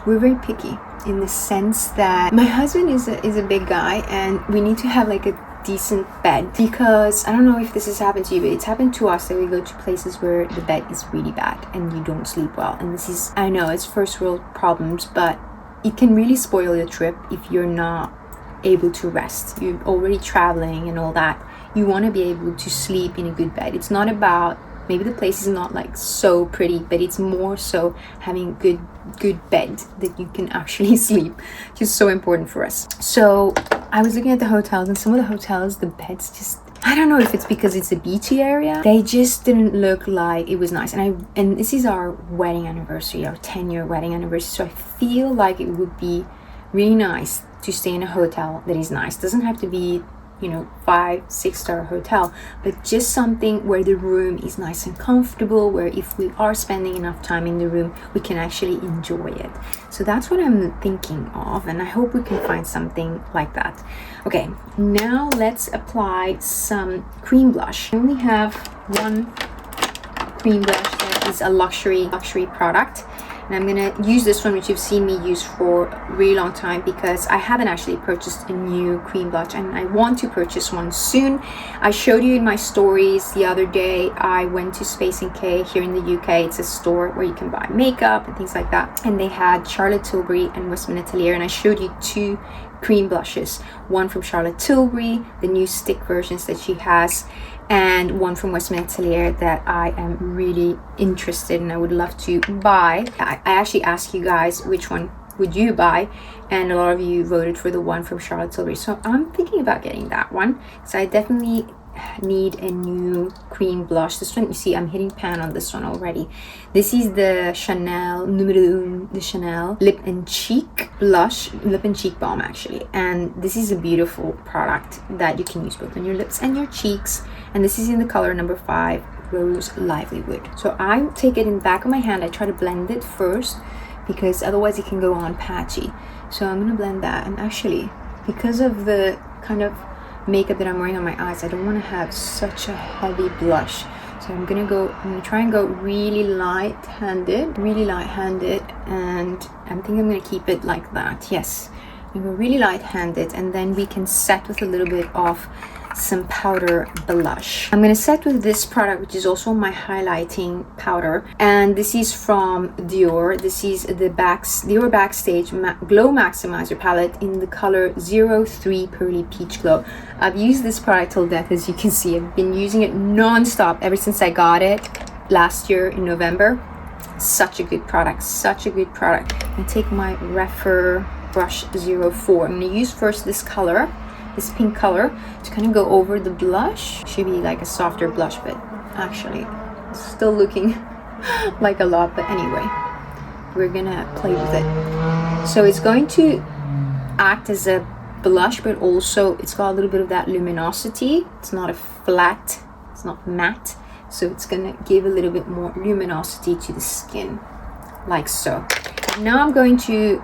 we're very picky in the sense that my husband is a big guy, and we need to have like a decent bed, because I don't know if this has happened to you, but it's happened to us that we go to places where the bed is really bad and you don't sleep well. And this is, I know it's first world problems, but it can really spoil your trip if you're not able to rest. You're already traveling and all that. You want to be able to sleep in a good bed. It's not about, maybe the place is not like so pretty, but it's more so having good bed that you can actually sleep, which is so important for us. So I was looking at the hotels, and some of the hotels, the beds just, I don't know if it's because it's a beachy area, they just didn't look like it was nice. And this is our wedding anniversary, our 10-year wedding anniversary, so I feel like it would be really nice to stay in a hotel that is nice. It doesn't have to be, you know, 5-6 star hotel, but just something where the room is nice and comfortable, where if we are spending enough time in the room, we can actually enjoy it. So that's what I'm thinking of, and I hope we can find something like that. Okay, now let's apply some cream blush. I only have one cream blush that is a luxury product, and I'm gonna use this one, which you've seen me use for a really long time, because I haven't actually purchased a new cream blush and I want to purchase one soon. I showed you in my stories the other day, I went to Space NK here in the UK. It's a store where you can buy makeup and things like that, and they had Charlotte Tilbury and Westman Atelier, and I showed you two cream blushes, one from Charlotte Tilbury, the new stick versions that she has, and one from Westman Atelier that I am really interested in. I would love to buy. I actually asked you guys which one would you buy, and a lot of you voted for the one from Charlotte Tilbury, so I'm thinking about getting that one. So I definitely need a new cream blush. This one, you see I'm hitting pan on this one already. This is the Chanel Numéro 1 de Chanel lip and cheek blush, lip and cheek balm actually, and this is a beautiful product that you can use both on your lips and your cheeks, and this is in the color number 5, Rose Livelywood. So I take it in the back of my hand. I try to blend it first because otherwise it can go on patchy. So I'm gonna blend that, and actually because of the kind of makeup that I'm wearing on my eyes, I don't want to have such a heavy blush. So I'm gonna try and go really light-handed, and I'm thinking I'm gonna keep it like that. Yes, I'm gonna go really light-handed, and then we can set with a little bit of some powder blush. I'm gonna set with this product, which is also my highlighting powder, and this is from Dior. This is the Dior Backstage Glow Maximizer palette in the color 03 Pearly Peach Glow. I've used this product till death, as you can see. I've been using it non-stop ever since I got it last year in November. Such a good product, such a good product. I take my Refer brush 04. I'm gonna use first this color, this pink color, to kind of go over the blush. Should be like a softer blush, but actually. It's still looking like a lot, but anyway, we're gonna play with it. So it's going to act as a blush, but also it's got a little bit of that luminosity. It's not a flat, it's not matte, so it's gonna give a little bit more luminosity to the skin, like so. Now I'm going to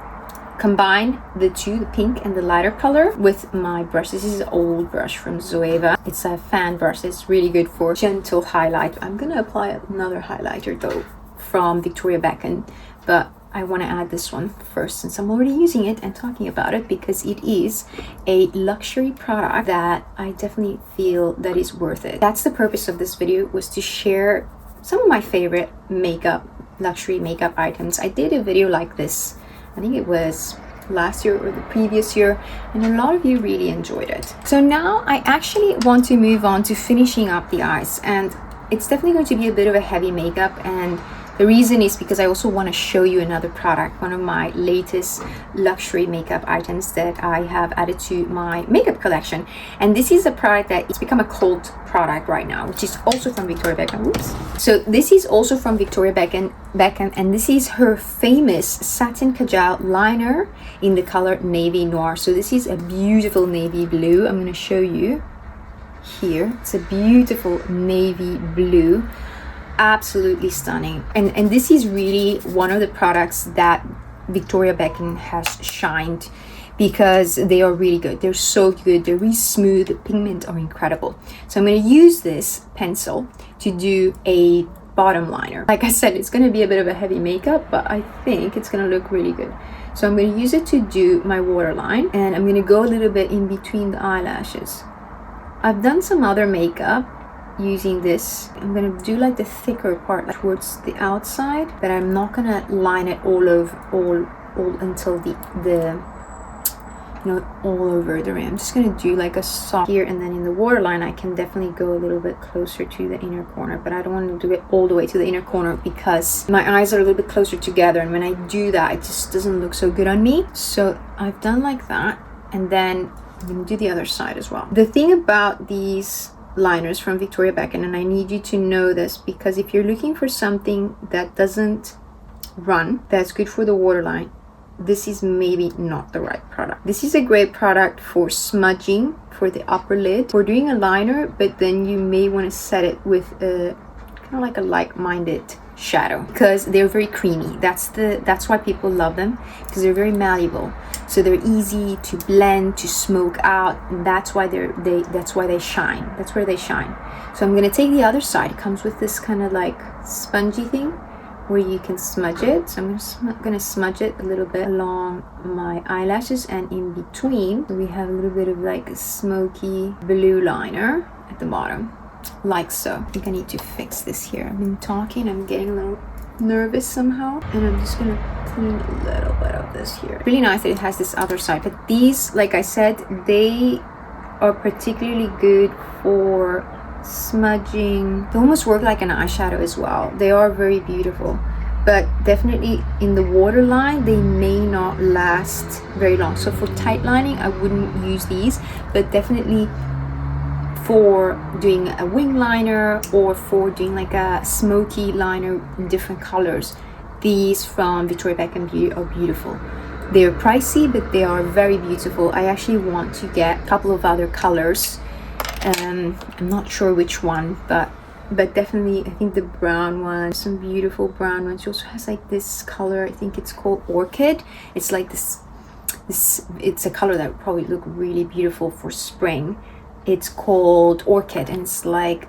combine the two, the pink and the lighter color, with my brush. This is an old brush from VIEVE. It's a fan brush. It's really good for gentle highlight. I'm gonna apply another highlighter though from Victoria Beckham, but I want to add this one first since I'm already using it and talking about it, because it is a luxury product that I definitely feel that is worth it. That's the purpose of this video, was to share some of my favorite makeup, luxury makeup items. I did a video like this, I think it was last year or the previous year, and a lot of you really enjoyed it. So now I actually want to move on to finishing up the eyes, and it's definitely going to be a bit of a heavy makeup, and the reason is because I also want to show you another product, one of my latest luxury makeup items that I have added to my makeup collection. And this is a product that it's become a cult product right now, which is also from Victoria Beckham. Oops. So this is also from Victoria Beckham, and this is her famous Satin Kajal liner in the color Navy Noir. So this is a beautiful navy blue. I'm going to show you here. It's a beautiful navy blue. Absolutely stunning, and this is really one of the products that Victoria Beckham has shined, because they are really good. They're so good. They're really smooth. The pigment are incredible. So I'm going to use this pencil to do a bottom liner. Like I said, it's going to be a bit of a heavy makeup, but I think it's going to look really good. So I'm going to use it to do my waterline, and I'm going to go a little bit in between the eyelashes. I've done some other makeup using this. I'm gonna do like the thicker part, like towards the outside, but I'm not gonna line it all over, all until the you know, all over the rim. I'm just gonna do like a soft here, and then in the waterline I can definitely go a little bit closer to the inner corner, but I don't want to do it all the way to the inner corner because my eyes are a little bit closer together, and when I do that it just doesn't look so good on me. So I've done like that, and then I'm gonna do the other side as well. The thing about these liners from Victoria Beckham, and I need you to know this, because if you're looking for something that doesn't run, that's good for the waterline, this is maybe not the right product. This is a great product for smudging, for the upper lid, for doing a liner, but then you may want to set it with a kind of like a like-minded shadow, because they're very creamy. That's why people love them, because they're very malleable. So they're easy to blend, to smoke out, and that's why they shine. That's where they shine. So I'm gonna take the other side. It comes with this kind of like spongy thing where you can smudge it. So I'm gonna smudge it a little bit along my eyelashes, and in between we have a little bit of like a smoky blue liner at the bottom, like so. I think I need to fix this here. I've been talking, I'm getting a little nervous somehow, and I'm just gonna clean a little bit of this here. Really nice that it has this other side, but these, like I said, they are particularly good for smudging. They almost work like an eyeshadow as well. They are very beautiful, but definitely in the waterline they may not last very long. So for tight lining I wouldn't use these, but definitely for doing a wing liner or for doing like a smoky liner in different colors, these from Victoria Beckham Beauty are beautiful. They're pricey, but they are very beautiful. I actually want to get a couple of other colors. I'm not sure which one, but definitely I think the brown one, some beautiful brown ones. She also has like this color, I think it's called Orchid. It's like this it's a color that would probably look really beautiful for spring. It's called Orchid, and it's like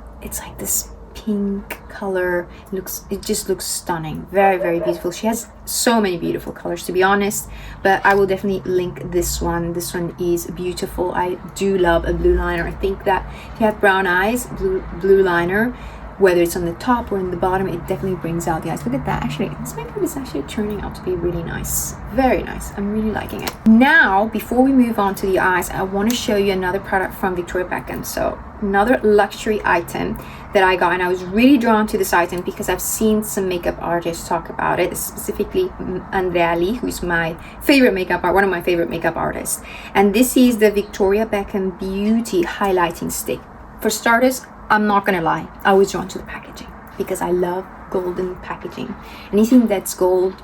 this pink color. It just looks stunning. Very, very beautiful. She has so many beautiful colors, to be honest, but I will definitely link this one. This one is beautiful. I do love a blue liner. I think that if you have brown eyes, blue liner, whether it's on the top or in the bottom, it definitely brings out the eyes. Look at that. Actually, this makeup is actually turning out to be really nice. Very nice. I'm really liking it. Now, before we move on to the eyes, I want to show you another product from Victoria Beckham. So another luxury item that I got, and I was really drawn to this item because I've seen some makeup artists talk about it, specifically Enriched, who's my favorite one of my favorite makeup artists. And this is the Victoria Beckham Beauty highlighting stick. For starters, I'm not gonna lie, I was drawn to the packaging because I love golden packaging. Anything that's gold,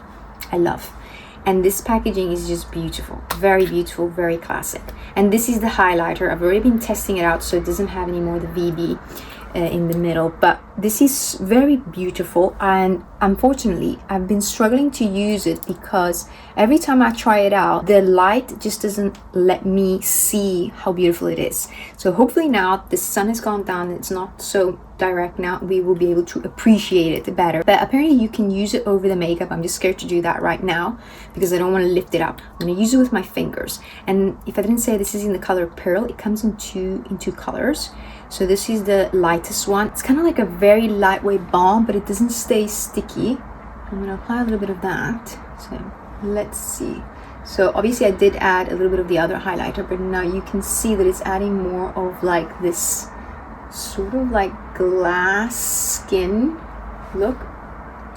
I love. And this packaging is just beautiful, very classic. And this is the highlighter. I've already been testing it out, so it doesn't have any more the VB in the middle, but this is very beautiful. And unfortunately, I've been struggling to use it because every time I try it out, the light just doesn't let me see how beautiful it is. So hopefully now the sun has gone down, it's not so direct now, we will be able to appreciate it better. But apparently you can use it over the makeup. I'm just scared to do that right now because I don't want to lift it up. I'm going to use it with my fingers. And if I didn't say, this is in the color Pearl. It comes in two colors. So this is the lightest one. It's kind of like a very lightweight balm, but it doesn't stay sticky. I'm going to apply a little bit of that. So let's see. So obviously I did add a little bit of the other highlighter, but now you can see that it's adding more of like this sort of like glass skin look.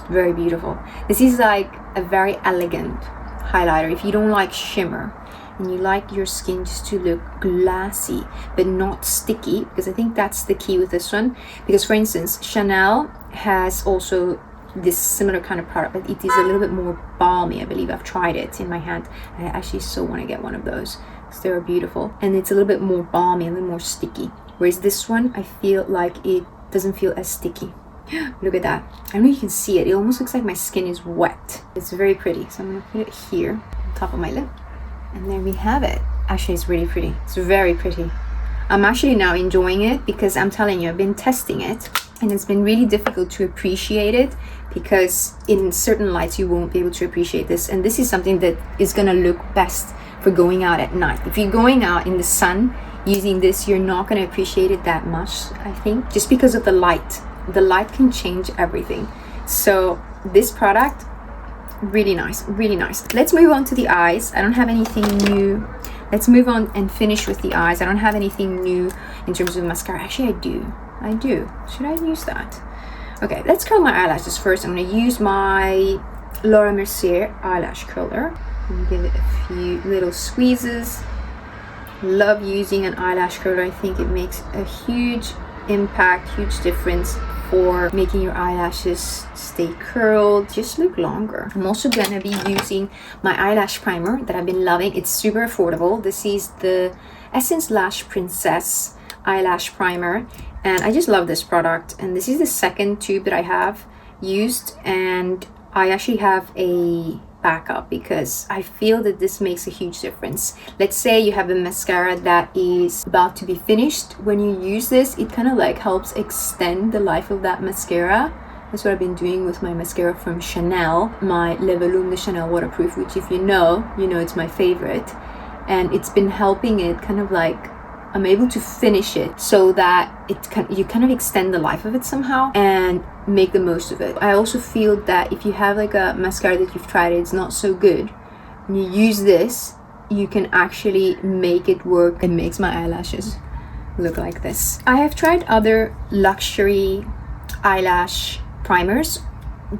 Very beautiful. This is like a very elegant highlighter. If you don't like shimmer and you like your skin just to look glassy but not sticky, because I think that's the key with this one. Because for instance, Chanel has also this similar kind of product, but it is a little bit more balmy. I believe I've tried it in my hand. I actually so want to get one of those because they're beautiful, and it's a little bit more balmy, a little more sticky. Whereas this one, I feel like it doesn't feel as sticky. Look at that. I don't know if you can see it. It almost looks like my skin is wet. It's very pretty. So I'm going to put it here on top of my lip. And there we have it. Actually, it's really pretty. It's very pretty. I'm actually now enjoying it because I'm telling you, I've been testing it and it's been really difficult to appreciate it because in certain lights you won't be able to appreciate this. And this is something that is going to look best for going out at night. If you're going out in the sun using this, you're not going to appreciate it that much, I think, just because of the light. The light can change everything. So this product, really nice, really nice. Let's move on to the eyes. I don't have anything new. Let's move on and finish with the eyes. I don't have anything new in terms of mascara. Actually, I do. Should I use that? Okay, let's curl my eyelashes first. I'm going to use my Laura Mercier eyelash curler and give it a few little squeezes. Love using an eyelash curler. I think it makes a huge impact, huge difference for making your eyelashes stay curled, just look longer. I'm also gonna be using my eyelash primer that I've been loving. It's super affordable. This is the Essence Lash Princess eyelash primer, and I just love this product. And this is the second tube that I have used, and I actually have a backup because I feel that this makes a huge difference. Let's say you have a mascara that is about to be finished. When you use this, it kind of like helps extend the life of that mascara. That's what I've been doing with my mascara from Chanel, my Le Volume de Chanel waterproof, which if you know it's my favorite. And it's been helping it kind of like, I'm able to finish it so that you kind of extend the life of it somehow and make the most of it. I also feel that if you have like a mascara that you've tried, it's not so good, when you use this, you can actually make it work. It makes my eyelashes look like this. I have tried other luxury eyelash primers.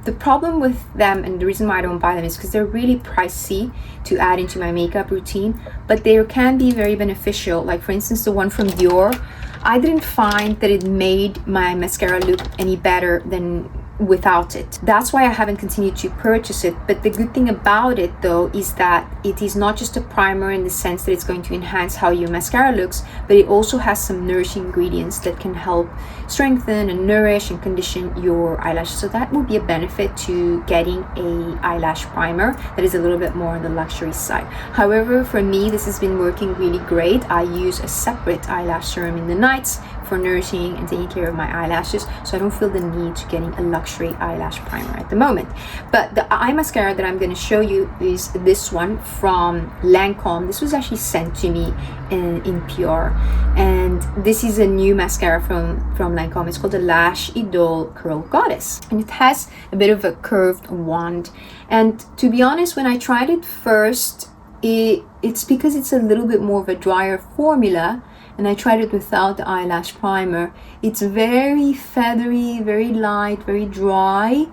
The problem with them, and the reason why I don't buy them, is because they're really pricey to add into my makeup routine, but they can be very beneficial. Like for instance, the one from Dior, I didn't find that it made my mascara look any better than without it. That's why I haven't continued to purchase it. But the good thing about it though is that it is not just a primer in the sense that it's going to enhance how your mascara looks, but it also has some nourishing ingredients that can help strengthen and nourish and condition your eyelashes. So that will be a benefit to getting a eyelash primer that is a little bit more on the luxury side. However, for me, this has been working really great. I use a separate eyelash serum in the nights for nourishing and taking care of my eyelashes, so I don't feel the need to getting a luxury eyelash primer at the moment. But the eye mascara that I'm going to show you is this one from Lancome. This was actually sent to me in PR, and this is a new mascara from Lancome. It's called the Lash Idol Curl Goddess, and it has a bit of a curved wand. And to be honest, when I tried it first, it's because it's a little bit more of a drier formula, and I tried it without the eyelash primer. It's very feathery, very light, very dry,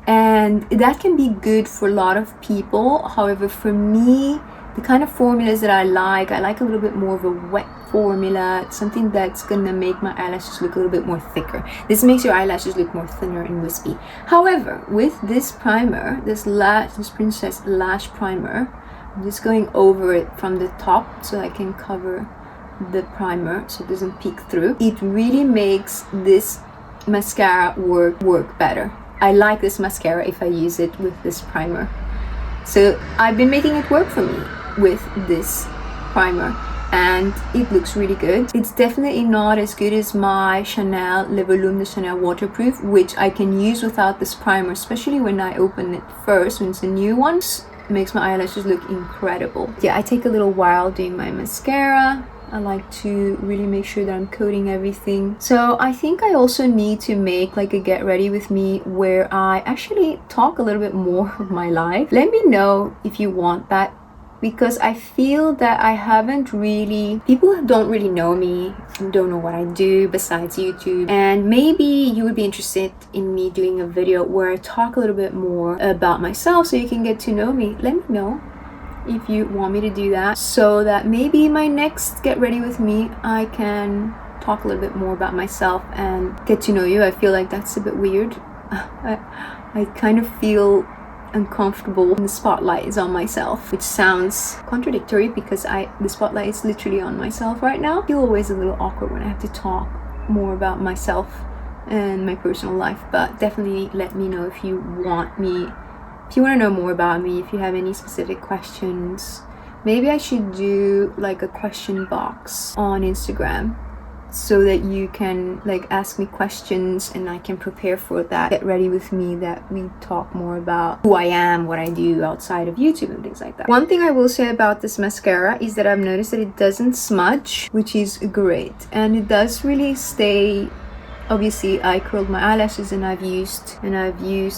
and that can be good for a lot of people. However, for me, the kind of formulas that I like a little bit more of a wet formula, something that's gonna make my eyelashes look a little bit more thicker. This makes your eyelashes look more thinner and wispy. However, with this primer, this Princess Lash Primer, I'm just going over it from the top so I can cover the primer so it doesn't peek through. It really makes this mascara work better. I like this mascara if I use it with this primer. So I've been making it work for me with this primer, and it looks really good. It's definitely not as good as my Chanel Le Volume de Chanel Waterproof, which I can use without this primer, especially when I open it first, when it's a new one. It makes my eyelashes look incredible. Yeah, I take a little while doing my mascara. I like to really make sure that I'm coating everything. So I think I also need to make like a get ready with me where I actually talk a little bit more of my life. Let me know if you want that, because I feel that I haven't really, people don't really know me, don't know what I do besides YouTube, and maybe you would be interested in me doing a video where I talk a little bit more about myself so you can get to know me. Let me know if you want me to do that, so that maybe my next get ready with me I can talk a little bit more about myself and get to know you. I feel like that's a bit weird. I kind of feel uncomfortable when the spotlight is on myself, which sounds contradictory because the spotlight is literally on myself right now. I feel always a little awkward when I have to talk more about myself and my personal life, but definitely let me know if you want to know more about me, if you have any specific questions. Maybe I should do like a question box on Instagram so that you can like ask me questions and I can prepare for that. Get ready with me that we talk more about who I am, what I do outside of YouTube and things like that. One thing I will say about this mascara is that I've noticed that it doesn't smudge, which is great, and it does really stay. Obviously I curled my eyelashes and I've used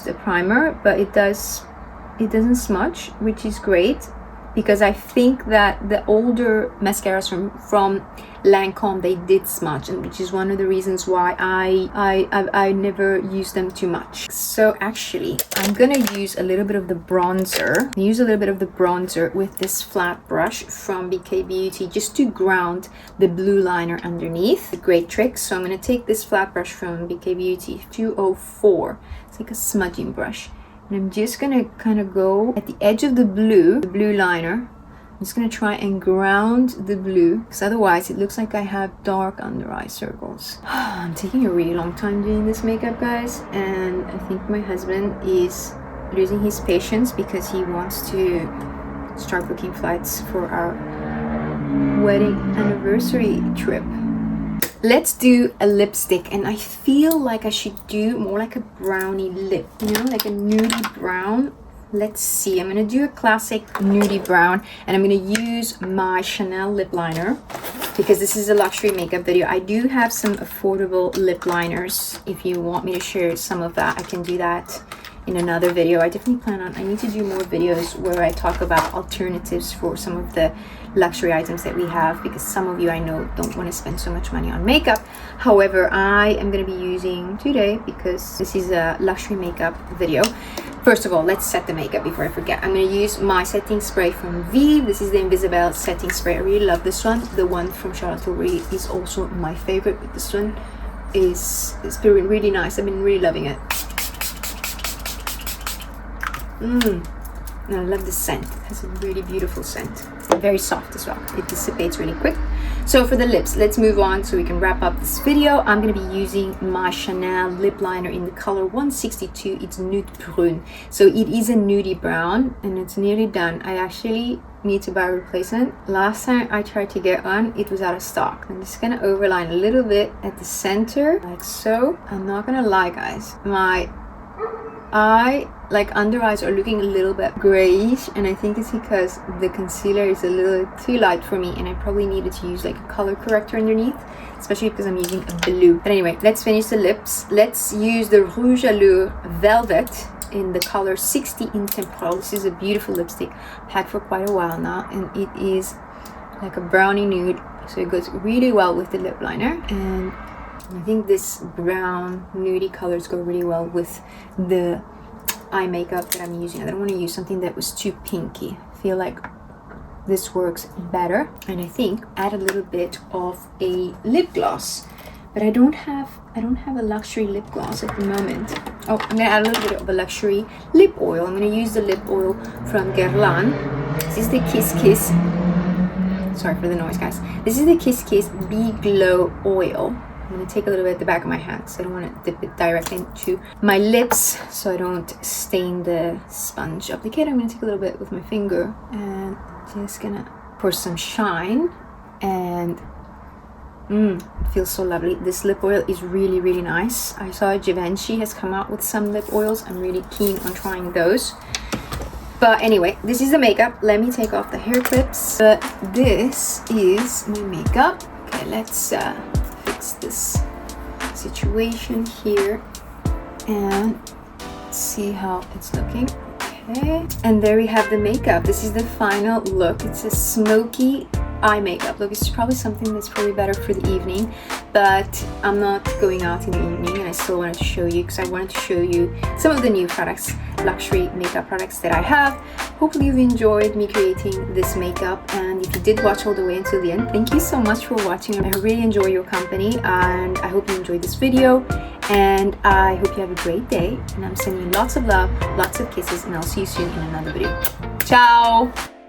a primer, but it doesn't smudge, which is great, because I think that the older mascaras from Lancome, they did smudge, and which is one of the reasons why I never use them too much. So actually I'm gonna use a little bit of the bronzer. With this flat brush from BK Beauty just to ground the blue liner underneath. A great trick. So I'm gonna take this flat brush from BK Beauty 204. It's like a smudging brush, and I'm just gonna kind of go at the edge of the blue liner. I'm just gonna try and ground the blue, because otherwise it looks like I have dark under eye circles. I'm taking a really long time doing this makeup, guys, and I think my husband is losing his patience because he wants to start booking flights for our wedding anniversary trip. Let's do a lipstick, and I feel like I should do more like a brownie lip, you know, like a nudie brown. Let's see, I'm gonna do a classic nudie brown, and I'm gonna use my Chanel lip liner because this is a luxury makeup video. I do have some affordable lip liners. If you want me to share some of that, I can do that in another video. I need to do more videos where I talk about alternatives for some of the luxury items that we have, because some of you I know don't want to spend so much money on makeup. However, I am going to be using today, because this is a luxury makeup video. First of all, let's set the makeup before I forget. I'm going to use my setting spray from VIEVE. This is the Invisiveil setting spray. I really love this one. The one from Charlotte Tilbury is also my favorite, but this one is been really nice. I've been really loving it. And I love the scent. It has a really beautiful scent. Very soft as well. It dissipates really quick. So for the lips, let's move on so we can wrap up this video. I'm going to be using my Chanel lip liner in the color 162. It's Nude Brune. So it is a nudie brown, and it's nearly done. I actually need to buy a replacement. Last time I tried to get one, it was out of stock. I'm just going to overline a little bit at the center, like so. I'm not going to lie, guys. My under eyes are looking a little bit grayish, and I think it's because the concealer is a little too light for me, and I probably needed to use like a color corrector underneath, especially because I'm using a blue. But anyway, let's finish the lips. Let's use the Rouge Allure Velvet in the color 60 in Temporal. This is a beautiful lipstick. I've had for quite a while now, and it is like a brownie nude, so it goes really well with the lip liner. And I think this brown nudie colors go really well with the eye makeup that I'm using. I don't want to use something that was too pinky. I feel like this works better. And I think add a little bit of a lip gloss, but I don't have a luxury lip gloss at the moment. Oh, I'm gonna add a little bit of a luxury lip oil. I'm gonna use the lip oil from Guerlain. This is the Kiss Kiss. Sorry for the noise, guys. This is the Kiss Kiss Be Glow oil. I'm gonna take a little bit at the back of my hand because I don't want to dip it directly into my lips so I don't stain the sponge applicator. I'm gonna take a little bit with my finger and just gonna pour some shine, and it feels so lovely. This lip oil is really, really nice. I saw Givenchy has come out with some lip oils. I'm really keen on trying those. But anyway, this is the makeup. Let me take off the hair clips. This is my makeup. Okay, let's fix this situation here and see how it's looking. Okay, and there we have the makeup. This is the final look. It's a smoky eye makeup look. It's probably something that's probably better for the evening, but I'm not going out in the evening, and I still wanted to show you because I wanted to show you some of the new products, luxury makeup products that I have. Hopefully you've enjoyed me creating this makeup, and if you did watch all the way until the end, thank you so much for watching. I really enjoy your company, and I hope you enjoyed this video, and I hope you have a great day, and I'm sending you lots of love, lots of kisses, and I'll see you soon in another video. Ciao!